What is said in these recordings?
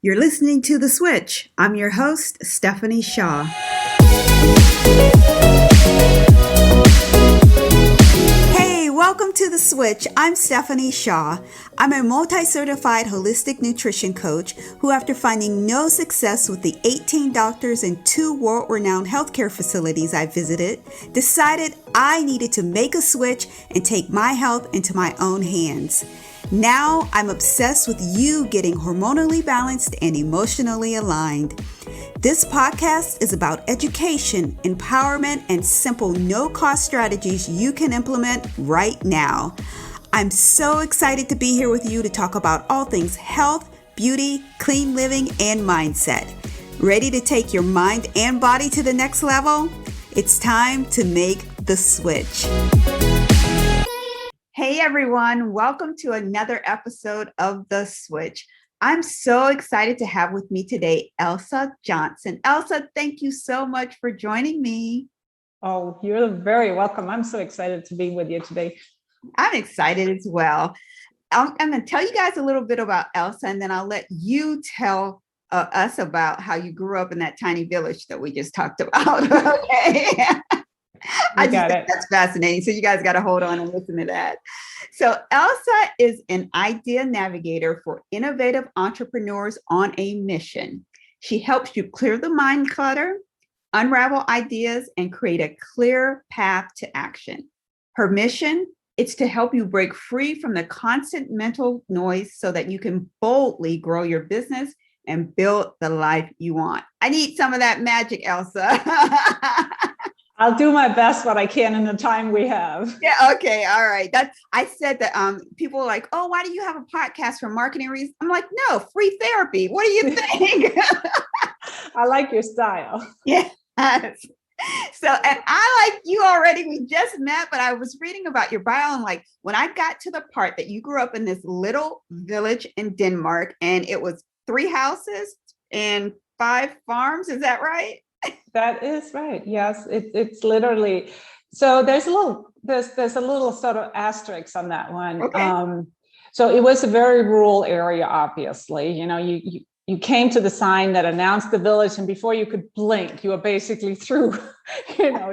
You're listening to The Switch. I'm your host, Stephanie Shaw. Hey, welcome to The Switch. I'm Stephanie Shaw. I'm a multi-certified holistic nutrition coach who, after finding no success with the 18 doctors and 2 world-renowned healthcare facilities I visited, decided I needed to make a switch and take my health into my own hands. Now I'm obsessed with you getting hormonally balanced and emotionally aligned. This podcast is about education, empowerment, and simple no-cost strategies you can implement right now. I'm so excited to be here with you to talk about all things health, beauty, clean living, and mindset. Ready to take your mind and body to the next level? It's time to make the switch. Hey everyone, welcome to another episode of The Switch. I'm so excited to have with me today, Elsa Johnson. Elsa, thank you so much for joining me. Oh, you're very welcome. I'm so excited to be with you today. I'm excited as well. I'm going to tell you guys a little bit about Elsa, and then I'll let you tell us about how you grew up in that tiny village that we just talked about. Okay. I just think that's fascinating. So you guys got to hold on and listen to that. So Elsa is an Idea Navigator for innovative entrepreneurs on a mission. She helps you clear the mind clutter, unravel ideas, and create a clear path to action. Her mission is to help you break free from the constant mental noise so that you can boldly grow your business and build the life you want. I need some of that magic, Elsa. I'll do my best what I can in the time we have. Yeah. Okay. All right. I said that people are like, oh, why do you have a podcast for marketing reasons? I'm like, no, free therapy. What do you think? I like your style. Yes. So, and I like you already. We just met, but I was reading about your bio, and like when I got to the part that you grew up in this little village in Denmark, and it was 3 houses and 5 farms. Is that right? That is right. Yes, it's literally. So there's a little sort of asterisk on that one. Okay. So it was a very rural area, obviously. You know, you came to the sign that announced the village, and before you could blink, you were basically through,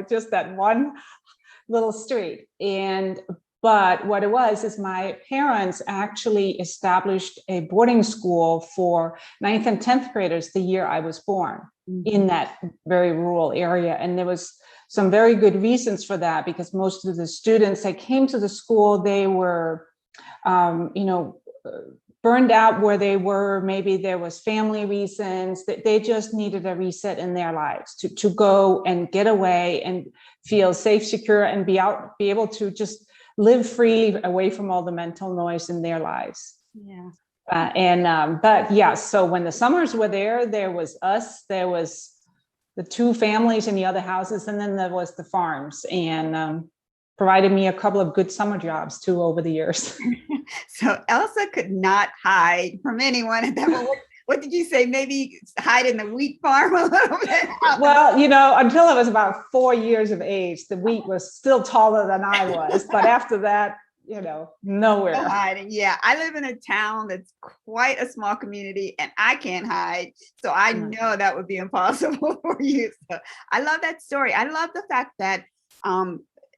just that one little street. But what it was is my parents actually established a boarding school for 9th and 10th graders the year I was born in that very rural area. And there was some very good reasons for that, because most of the students that came to the school, they were, burned out where they were. Maybe there was family reasons that they just needed a reset in their lives to go and get away and feel safe, secure, and be able to just live freely away from all the mental noise in their lives. Yeah. But yeah, so when the summers were there was us, there was the 2 families in the other houses, and then there was the farms, and provided me a couple of good summer jobs too over the years. So Elsa could not hide from anyone at that moment. What did you say? Maybe hide in the wheat farm a little bit? Well, until I was about 4 years of age, the wheat was still taller than I was. But after that, nowhere. No hiding. Yeah. I live in a town that's quite a small community, and I can't hide. So I know that would be impossible for you. So I love that story. I love the fact that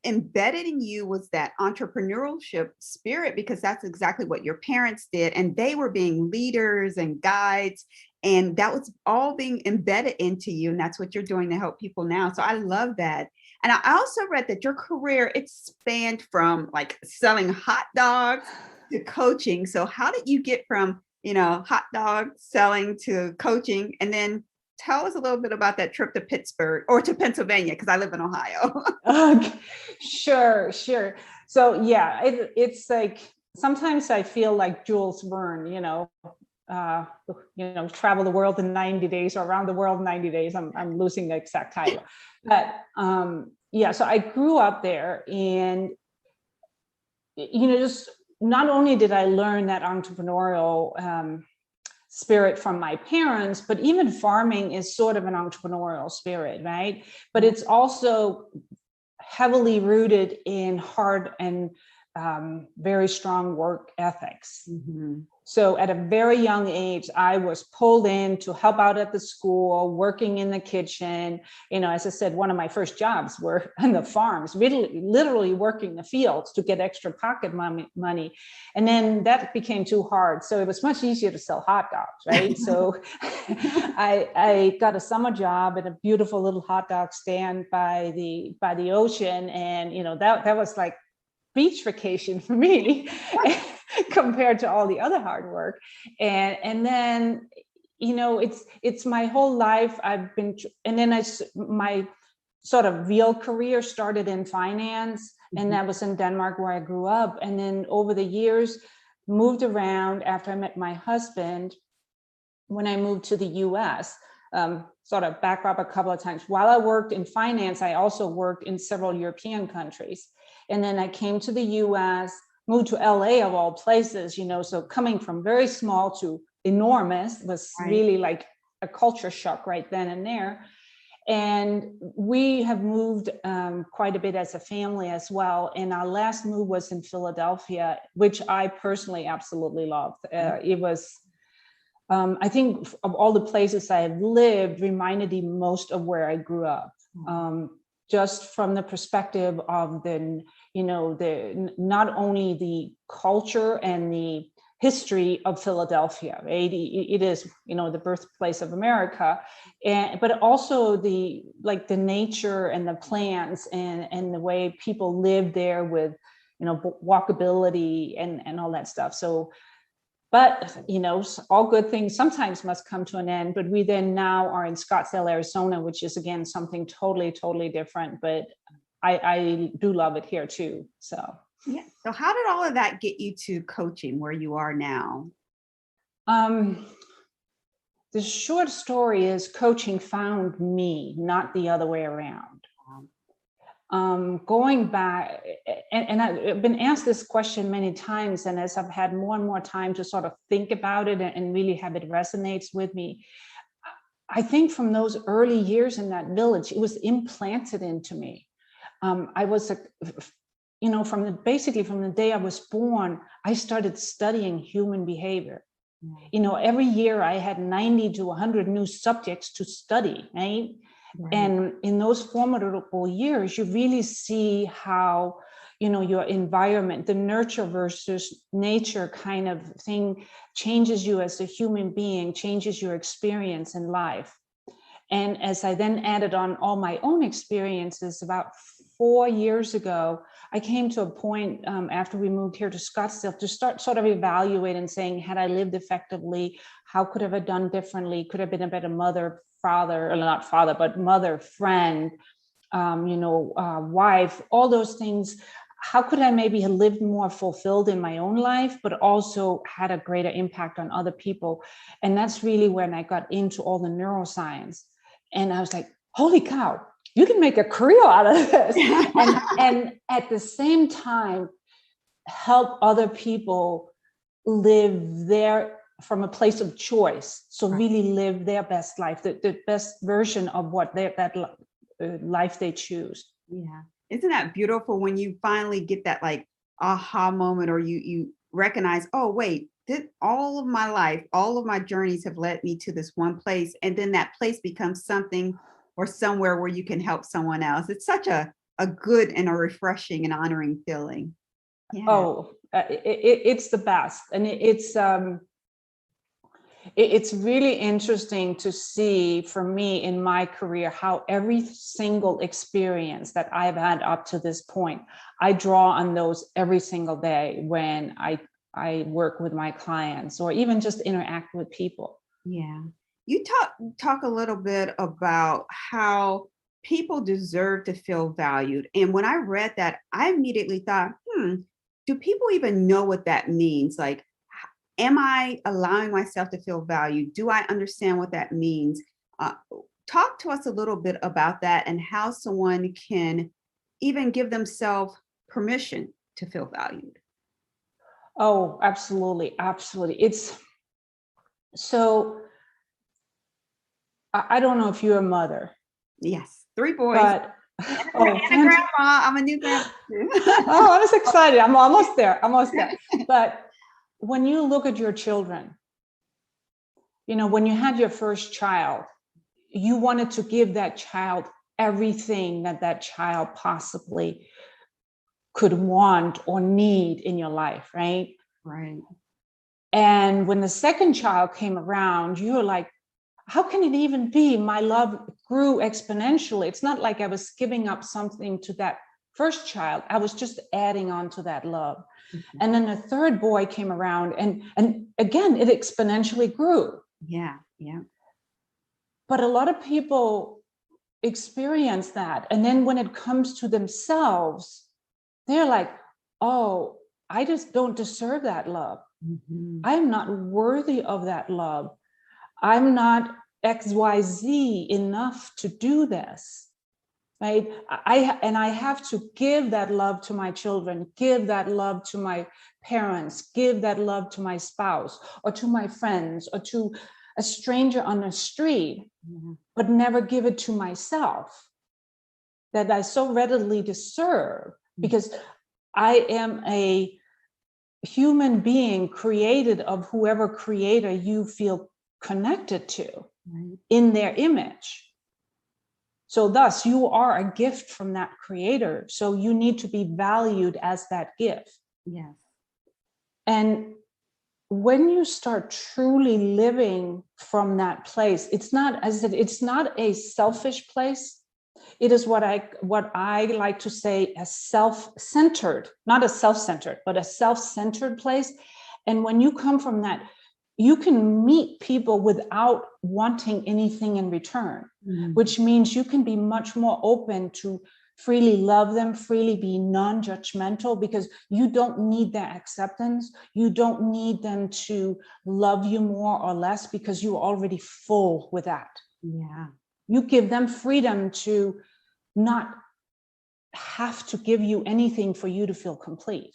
embedded in you was that entrepreneurship spirit, because that's exactly what your parents did. And they were being leaders and guides, and that was all being embedded into you. And that's what you're doing to help people now. So I love that. And I also read that your career, it spanned from like selling hot dogs to coaching. So how did you get from, hot dog selling to coaching? And then tell us a little bit about that trip to Pittsburgh or to Pennsylvania, because I live in Ohio. Sure. So yeah, it's like sometimes I feel like Jules Verne, travel the world in 90 days or around the world in 90 days. I'm losing the exact title, but so I grew up there, and just not only did I learn that entrepreneurial spirit from my parents, but even farming is sort of an entrepreneurial spirit, right? But it's also heavily rooted in hard and very strong work ethics. So at a very young age, I was pulled in to help out at the school, working in the kitchen. As I said, one of my first jobs were on the farms, literally working the fields to get extra pocket money. And then that became too hard. So it was much easier to sell hot dogs, right? So I got a summer job at a beautiful little hot dog stand by the ocean. And, that was like beach vacation for me compared to all the other hard work. And then, it's my whole life. I've been, and then my sort of real career started in finance, and that was in Denmark where I grew up. And then over the years, moved around after I met my husband. When I moved to the US, sort of back up a couple of times. While I worked in finance, I also worked in several European countries. And then I came to the US, moved to LA of all places, so coming from very small to enormous was really like a culture shock right then and there. And we have moved quite a bit as a family as well. And our last move was in Philadelphia, which I personally absolutely loved. It was, I think of all the places I have lived, reminded me most of where I grew up. Just from the perspective of the not only the culture and the history of Philadelphia, right? It is, the birthplace of America, but also the nature and the plants and the way people live there with, walkability and all that stuff. So, but, all good things sometimes must come to an end. But we then now are in Scottsdale, Arizona, which is, again, something totally, totally different. But I do love it here, too. So, yeah. So how did all of that get you to coaching where you are now? The short story is coaching found me, not the other way around. Going back, and I've been asked this question many times, and as I've had more and more time to sort of think about it and really have it resonates with me, I think from those early years in that village, it was implanted into me. I was, from the day I was born, I started studying human behavior. Every year I had 90 to 100 new subjects to study, right? And in those formidable years, you really see how, your environment, the nurture versus nature kind of thing changes you as a human being, changes your experience in life. And as I then added on all my own experiences, about 4 years ago, I came to a point after we moved here to Scottsdale to start sort of evaluating, saying, had I lived effectively? How could I have done differently? Could I have been a better mother, father, or not father, but mother, friend, wife, all those things? How could I maybe have lived more fulfilled in my own life, but also had a greater impact on other people? And that's really when I got into all the neuroscience. And I was like, holy cow, you can make a career out of this. and at the same time, help other people live from a place of choice. So really live their best life, the best version of what that life they choose. Yeah. Isn't that beautiful when you finally get that like aha moment, or you recognize, oh, wait, all of my life, all of my journeys have led me to this one place. And then that place becomes something or somewhere where you can help someone else. It's such a good and a refreshing and honoring feeling. Yeah. Oh, it's the best. And it's really interesting to see for me in my career how every single experience that I've had up to this point, I draw on those every single day when I work with my clients or even just interact with people. Yeah. You talk a little bit about how people deserve to feel valued. And when I read that, I immediately thought, do people even know what that means? Like, am I allowing myself to feel valued? Do I understand what that means? Talk to us a little bit about that and how someone can even give themselves permission to feel valued. Oh, absolutely. Absolutely. It's so, I don't know if you're a mother. Yes, 3 boys. But and a grandma. I'm a new grandma. Oh, I was excited. I'm almost there. But when you look at your children, when you had your first child, you wanted to give that child everything that child possibly could want or need in your life, right? Right. And when the second child came around, you were like, how can it even be? My love grew exponentially. It's not like I was giving up something to that first child. I was just adding on to that love. Mm-hmm. And then the third boy came around, and again, it exponentially grew. Yeah, yeah. But a lot of people experience that. And then when it comes to themselves, they're like, oh, I just don't deserve that love. Mm-hmm. I'm not worthy of that love. I'm not XYZ enough to do this, right? I have to give that love to my children, give that love to my parents, give that love to my spouse or to my friends or to a stranger on the street, but never give it to myself that I so readily deserve, because I am a human being created of whoever creator you feel connected to, right, in their image. So thus you are a gift from that creator. So you need to be valued as that gift. Yes. And when you start truly living from that place, it's not, as I said, it's not a selfish place. It is what I like to say a self-centered, not a self-centered, but a self-centered place. And when you come from that, you can meet people without wanting anything in return, which means you can be much more open to freely love them, freely be non-judgmental, because you don't need their acceptance. You don't need them to love you more or less, because you're already full with that. Yeah. You give them freedom to not have to give you anything for you to feel complete.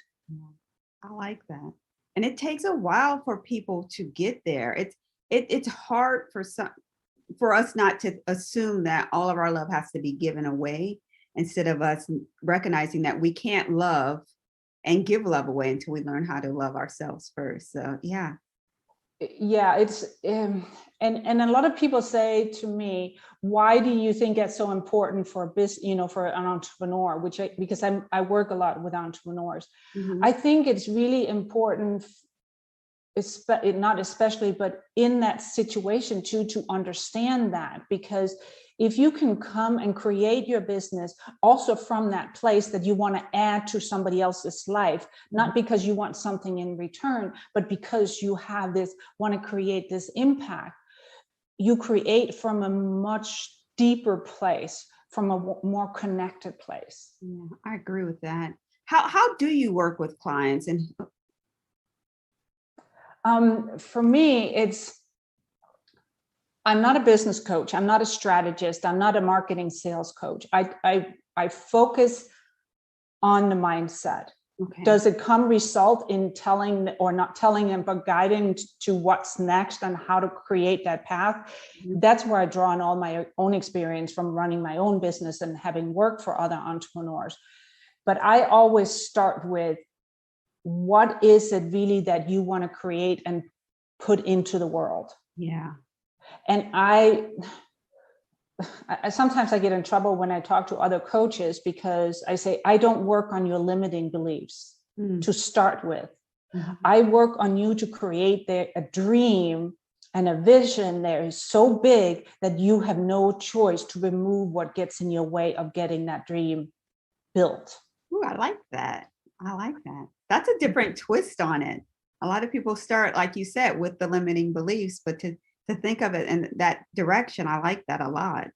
I like that. And it takes a while for people to get there. It's hard for us not to assume that all of our love has to be given away, instead of us recognizing that we can't love and give love away until we learn how to love ourselves first. So yeah. Yeah, it's and a lot of people say to me, why do you think it's so important for a business, for an entrepreneur, because I work a lot with entrepreneurs. Mm-hmm. I think it's really important, not especially, but in that situation too, to understand that, because if you can come and create your business also from that place that you want to add to somebody else's life, not because you want something in return, but because you want to create this impact, you create from a much deeper place, from a more connected place. Yeah, I agree with that. How do you work with clients? And for me, I'm not a business coach. I'm not a strategist. I'm not a marketing sales coach. I focus on the mindset. Okay. Does it result in telling or not telling them, but guiding to what's next and how to create that path? Mm-hmm. That's where I draw on all my own experience from running my own business and having worked for other entrepreneurs. But I always start with, what is it really that you want to create and put into the world? Yeah. And I sometimes I get in trouble when I talk to other coaches, because I say, I don't work on your limiting beliefs to start with. Mm-hmm. I work on you to create a dream and a vision that is so big that you have no choice to remove what gets in your way of getting that dream built. Ooh, I like that. That's a different twist on it. A lot of people start, like you said, with the limiting beliefs, but to think of it in that direction, I like that a lot.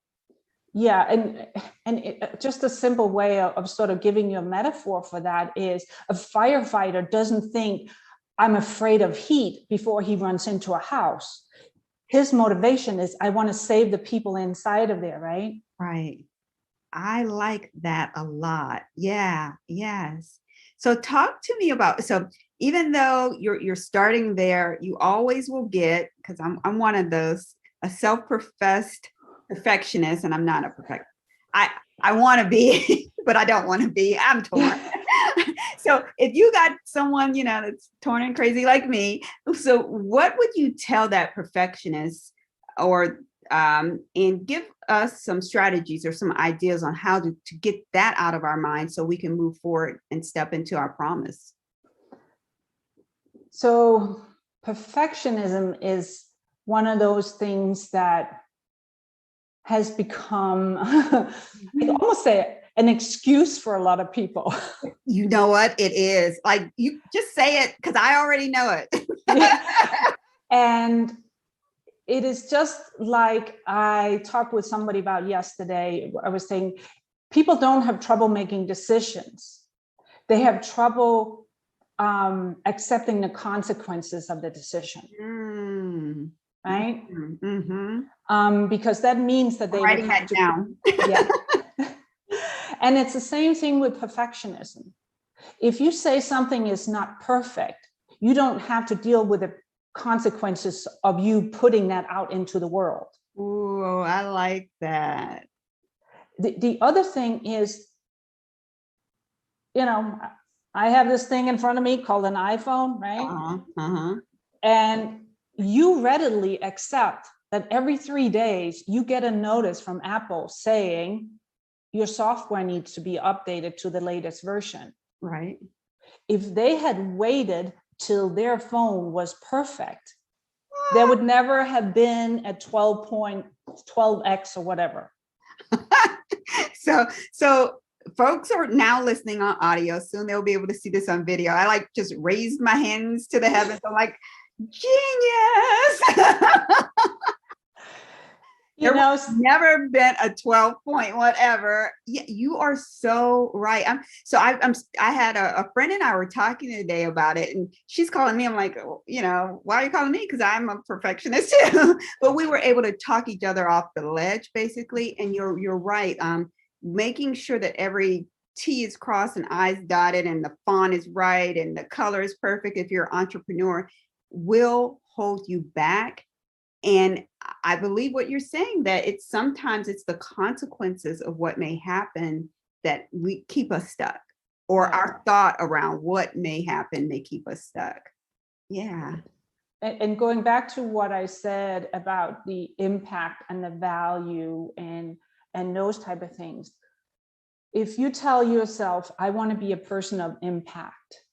Yeah, and just a simple way of sort of giving you a metaphor for that is, a firefighter doesn't think, I'm afraid of heat before he runs into a house. His motivation is, I want to save the people inside of there, right? Right. I like that a lot. Yeah. Yes. So talk to me about, so even though you're starting there, you always will get, because I'm one of those, a self-professed perfectionist, and I'm not a perfect. I want to be, but I don't want to be. I'm torn. So if you got someone, that's torn and crazy like me, so what would you tell that perfectionist, or and give us some strategies or some ideas on how to get that out of our mind so we can move forward and step into our promise? So perfectionism is one of those things that has become, I almost say, an excuse for a lot of people. You know what it is? Like, you just say it because I already know it. And it is just like I talked with somebody about yesterday. I was saying people don't have trouble making decisions. They have trouble accepting the consequences of the decision. Right? Mm-hmm. Because that means that they I'm writing that down. Yeah. And it's the same thing with perfectionism. If you say something is not perfect, you don't have to deal with the consequences of you putting that out into the world. Ooh, I like that. The other thing is, I have this thing in front of me called an iPhone, right? And you readily accept that every 3 days you get a notice from Apple saying your software needs to be updated to the latest version. Right. If they had waited till their phone was perfect, there would never have been a 12.12x or whatever. So folks are now listening on audio. Soon they'll be able to see this on video. I just raised my hands to the heavens. I'm like, genius. There's never been a 12 point whatever. Yeah, you are so right. I had a friend and I were talking today about it, and she's calling me. I'm like, why are you calling me? Because I'm a perfectionist too. But we were able to talk each other off the ledge, basically. And you're right. Making sure that every T is crossed and I's dotted and the font is right and the color is perfect, if you're an entrepreneur, will hold you back. And I believe what you're saying, that sometimes it's the consequences of what may happen that we keep us stuck, or our thought around what may happen may keep us stuck. Yeah. And going back to what I said about the impact and the value and those type of things, if you tell yourself, I want to be a person of impact,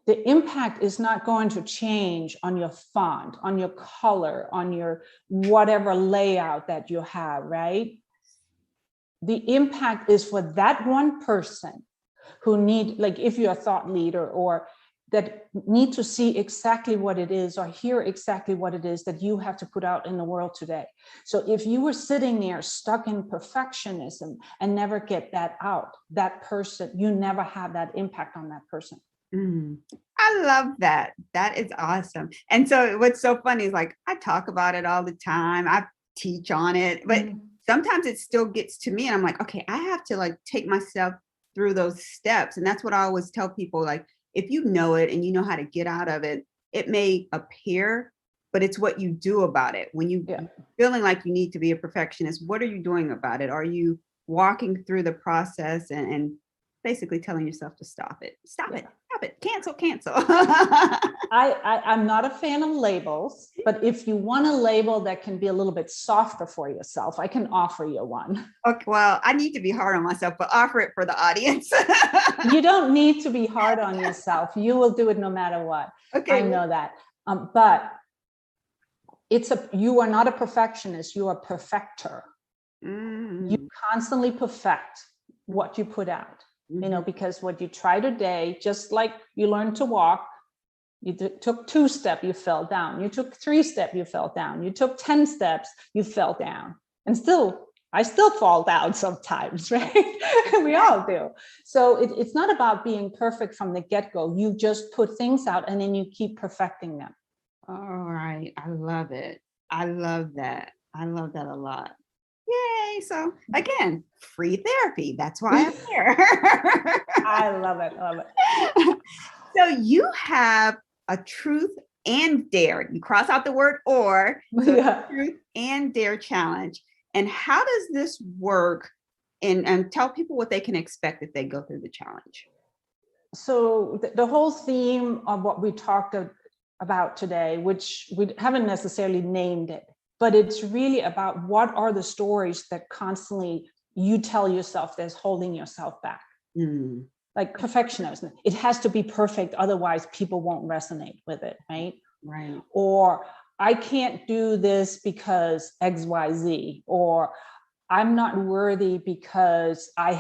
the impact is not going to change on your font, on your color, on your whatever layout that you have, right? The impact is for that one person who if you're a thought leader, or that need to see exactly what it is or hear exactly what it is that you have to put out in the world today. So if you were sitting there stuck in perfectionism and never get that out, that person, you never have that impact on that person. I love that. That is awesome. And so what's so funny is, I talk about it all the time. I teach on it, but sometimes it still gets to me, and I'm like, okay, I have to take myself through those steps. And that's what I always tell people. If you know it and you know how to get out of it, it may appear, but it's what you do about it. When you feeling like you need to be a perfectionist, what are you doing about it? Are you walking through the process and basically telling yourself to stop it, cancel. I'm not a fan of labels, but if you want a label that can be a little bit softer for yourself, I can offer you one. Okay, well, I need to be hard on myself, but offer it for the audience. You don't need to be hard on yourself. You will do it no matter what. Okay. I know that. But you are not a perfectionist, you are a perfecter. You constantly perfect what you put out. Because what you try today, just like you learned to walk, you took 2 steps, you fell down. You took 3 steps, you fell down. You took 10 steps, you fell down. And I still fall down sometimes, right? We all do. So it's not about being perfect from the get-go. You just put things out and then you keep perfecting them. All right. I love it. I love that. I love that a lot. Yay. So again, free therapy. That's why I'm here. I love it. So you have a truth and dare. You cross out the word or. So truth and dare challenge. And how does this work? And tell people what they can expect if they go through the challenge. so the whole theme of what we talked about today, which we haven't necessarily named it, but it's really about what are the stories that constantly you tell yourself that's holding yourself back. Like perfectionism, it has to be perfect, otherwise people won't resonate with it, right? Right. Or I can't do this because XYZ, or I'm not worthy because I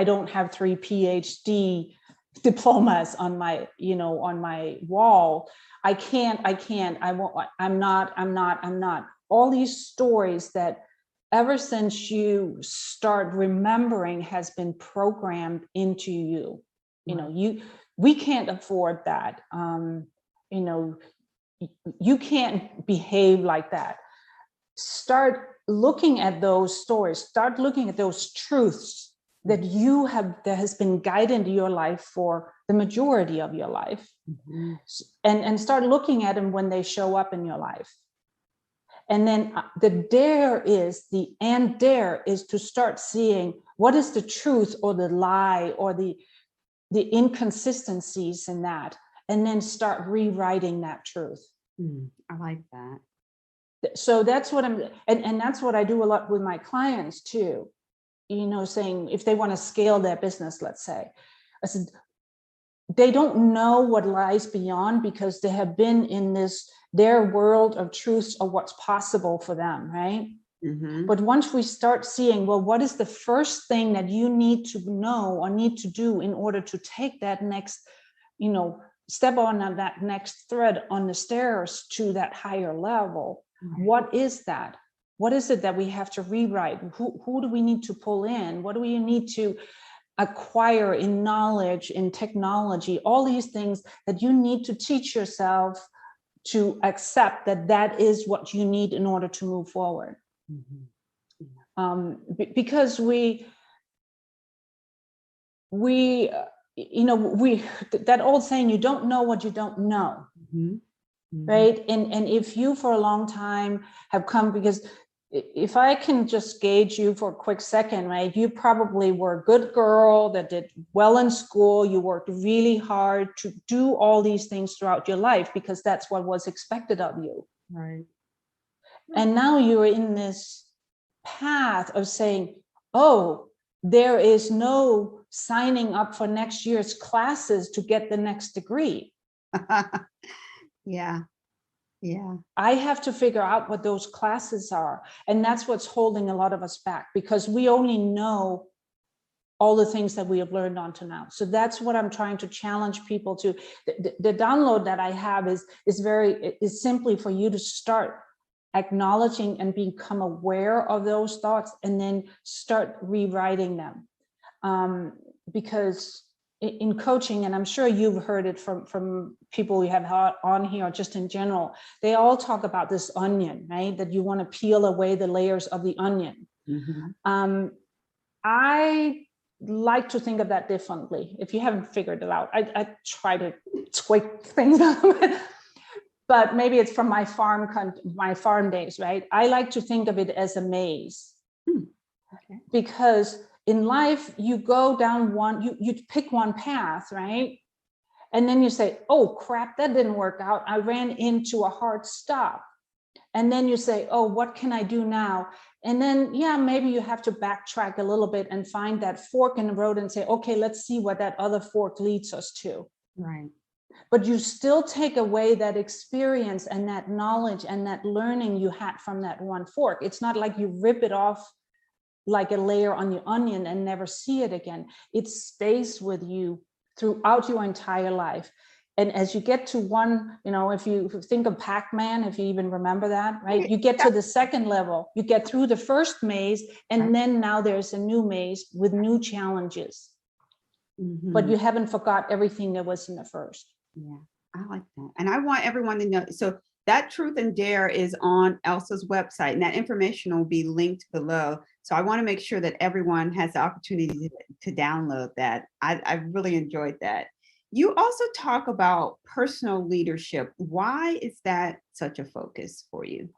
don't have 3 PhD diplomas on my, on my wall. I won't, I'm not. All these stories that ever since you start remembering has been programmed into you. We can't afford that. You can't behave like that. Start looking at those stories, start looking at those truths that that has been guiding your life for the majority of your life, and start looking at them when they show up in your life. And then the dare is to start seeing what is the truth or the lie or the inconsistencies in that, and then start rewriting that truth. I like that. So that's what and that's what I do a lot with my clients too. Saying if they want to scale their business, let's say, I said, they don't know what lies beyond because they have been in their world of truths of what's possible for them, right? But once we start seeing, well, what is the first thing that you need to know or need to do in order to take that next, step on that next thread on the stairs to that higher level? What is that? What is it that we have to rewrite? Who do we need to pull in? What do we need to acquire in knowledge, in technology? All these things that you need to teach yourself to accept that is what you need in order to move forward. Because that old saying, you don't know what you don't know. Right. And if you for a long time have come, because if I can just gauge you for a quick second, right, you probably were a good girl that did well in school. You worked really hard to do all these things throughout your life because that's what was expected of you. Right. And now you're in this path of saying, oh, there is no signing up for next year's classes to get the next degree. Yeah. I have to figure out what those classes are. And that's what's holding a lot of us back, because we only know all the things that we have learned until now. So that's what I'm trying to challenge people to. The download that I have is simply for you to start acknowledging and become aware of those thoughts and then start rewriting them. Because in coaching, and I'm sure you've heard it from people we have on here, just in general, they all talk about this onion, right? That you want to peel away the layers of the onion. I like to think of that differently. If you haven't figured it out, I try to tweak things up, but maybe it's from my farm days, right? I like to think of it as a maze. Okay. Because in life, you go down you pick one path, right? And then you say, oh crap, that didn't work out. I ran into a hard stop. And then you say, oh, what can I do now? And then, yeah, maybe you have to backtrack a little bit and find that fork in the road and say, okay, let's see what that other fork leads us to. Right. But you still take away that experience and that knowledge and that learning you had from that one fork. It's not like you rip it off like a layer on your onion and never see it again. It stays with you throughout your entire life. And as you get to one, if you think of Pac-Man, if you even remember that, right? You get to the second level, you get through the first maze, and then now there's a new maze with new challenges. But you haven't forgot everything that was in the first. Yeah, I like that. And I want everyone to know, so that Truth and Dare is on Elsa's website, and that information will be linked below. So I want to make sure that everyone has the opportunity to download that. I really enjoyed that. You also talk about personal leadership. Why is that such a focus for you?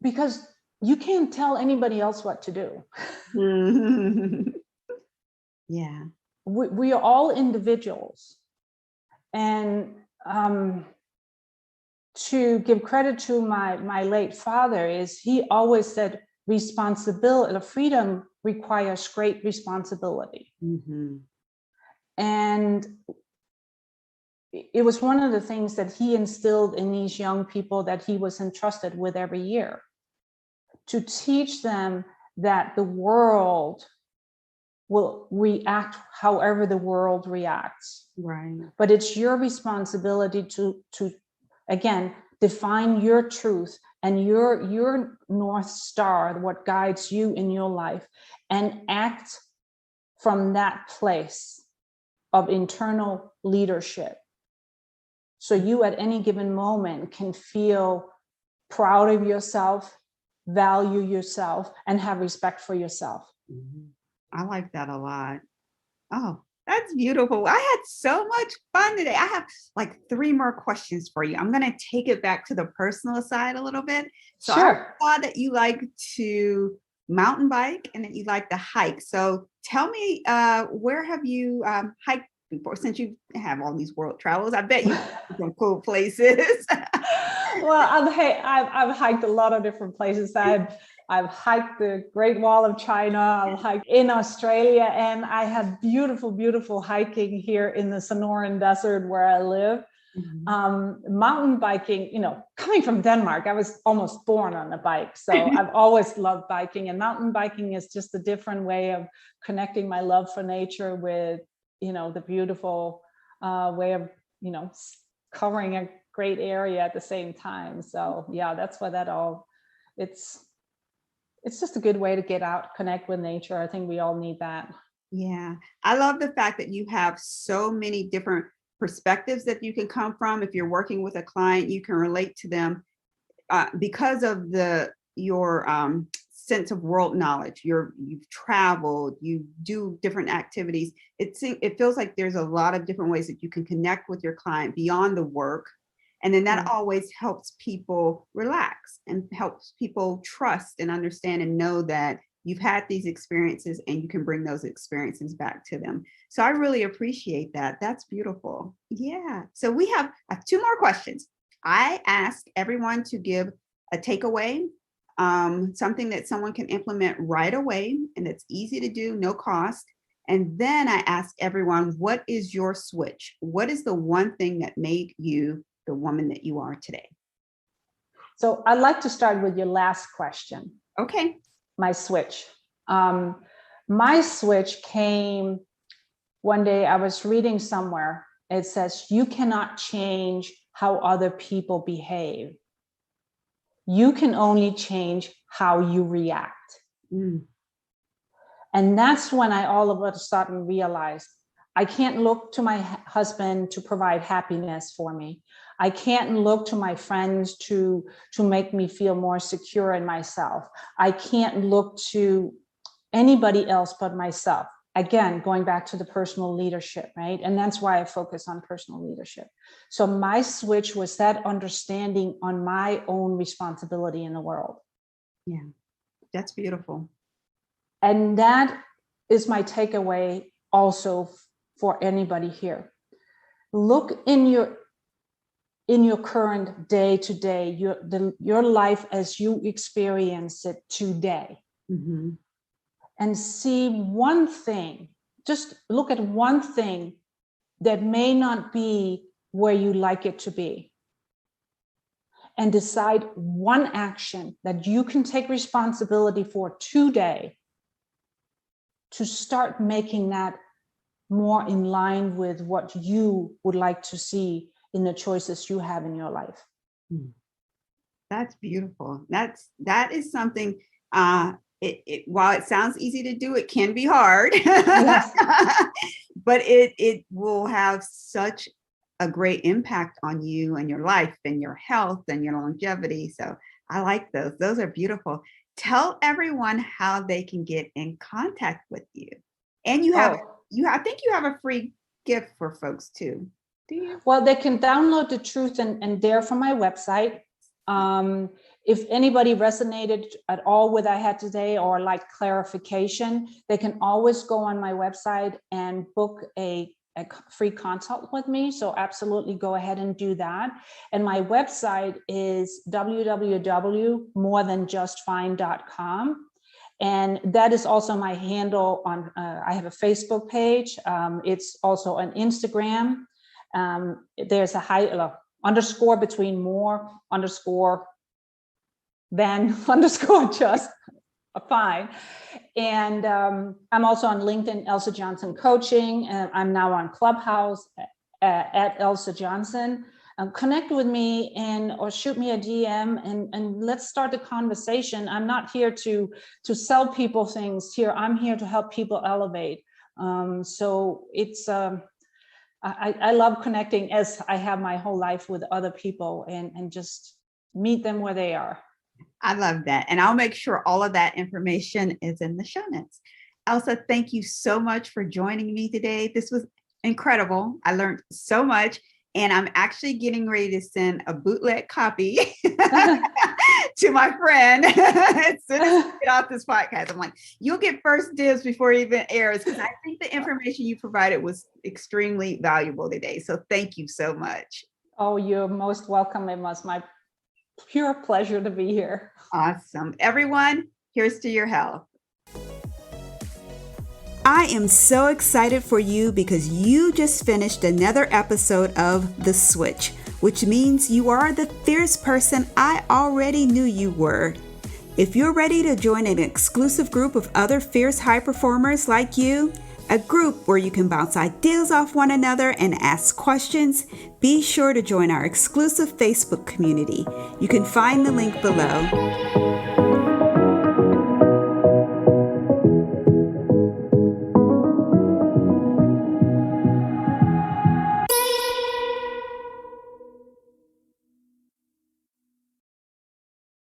Because you can't tell anybody else what to do. Yeah. we are all individuals. And to give credit to my late father, is he always said responsibility, freedom requires great responsibility. Mm-hmm. And it was one of the things that he instilled in these young people that he was entrusted with every year, to teach them that the world will react however the world reacts. Right. But it's your responsibility to again, define your truth and your North Star, what guides you in your life, and act from that place of internal leadership. So you at any given moment can feel proud of yourself, value yourself, and have respect for yourself. Mm-hmm. I like that a lot. Oh, that's beautiful. I had so much fun today. I have like 3 more questions for you. I'm going to take it back to the personal side a little bit. So Sure. I saw that you like to mountain bike and that you like to hike. So tell me, where have you hiked before? Since you have all these world travels, I bet you've been to some cool places. Well, I've hiked a lot of different places. I've hiked the Great Wall of China. I've hiked in Australia, and I have beautiful, beautiful hiking here in the Sonoran Desert where I live. Mm-hmm. Mountain biking, coming from Denmark, I was almost born on a bike. So I've always loved biking, and mountain biking is just a different way of connecting my love for nature with, the beautiful way of, covering a great area at the same time. So yeah, that's why it's just a good way to get out, connect with nature. I think we all need that. Yeah. I love the fact that you have so many different perspectives that you can come from. If you're working with a client, you can relate to them because of your sense of world knowledge. You've traveled, you do different activities. It feels like there's a lot of different ways that you can connect with your client beyond the work. And then that always helps people relax and helps people trust and understand and know that you've had these experiences and you can bring those experiences back to them. So I really appreciate that. That's beautiful. Yeah. So we have 2 more questions. I ask everyone to give a takeaway, something that someone can implement right away and it's easy to do, no cost. And then I ask everyone, what is your switch? What is the one thing that made you the woman that you are today? So I'd like to start with your last question. Okay. My switch. My switch came one day. I was reading somewhere. It says, you cannot change how other people behave. You can only change how you react. Mm. And that's when I all of a sudden realized I can't look to my husband to provide happiness for me. I can't look to my friends to make me feel more secure in myself. I can't look to anybody else but myself. Again, going back to the personal leadership, right? And that's why I focus on personal leadership. So my switch was that understanding on my own responsibility in the world. Yeah, that's beautiful. And that is my takeaway also for anybody here. Look in your current day to day, your life as you experience it today. Mm-hmm. And see one thing, just look at one thing that may not be where you like it to be. And decide one action that you can take responsibility for today to start making that more in line with what you would like to see in the choices you have in your life. That's beautiful. That is something, while it sounds easy to do, it can be hard. Yes. But it will have such a great impact on you and your life and your health and your longevity. So I like those. Those are beautiful. Tell everyone how they can get in contact with you. And I think you have a free gift for folks too. Do you? Well, they can download the Truth and Dare from my website. if anybody resonated at all with what I had today or like clarification, they can always go on my website and book a free consult with me. So absolutely go ahead and do that. And my website is www.morethanjustfine.com. And that is also my handle on, I have a Facebook page. It's also on Instagram. There's a underscore between more underscore than underscore just fine. And I'm also on LinkedIn, Elsa Johnson Coaching. I'm now on Clubhouse at Elsa Johnson. Connect with me or shoot me a DM and let's start the conversation. I'm not here to sell people things here. I'm here to help people elevate. So it's, I love connecting, as I have my whole life, with other people and just meet them where they are. I love that. And I'll make sure all of that information is in the show notes. Elsa, thank you so much for joining me today. This was incredible. I learned so much. And I'm actually getting ready to send a bootleg copy to my friend as soon as we get off this podcast. I'm like, you'll get first dibs before it even airs, because I think the information you provided was extremely valuable today. So thank you so much. Oh, you're most welcome. It was my pure pleasure to be here. Awesome. Everyone, here's to your health. I am so excited for you because you just finished another episode of The Switch, which means you are the fierce person I already knew you were. If you're ready to join an exclusive group of other fierce high performers like you, a group where you can bounce ideas off one another and ask questions, be sure to join our exclusive Facebook community. You can find the link below.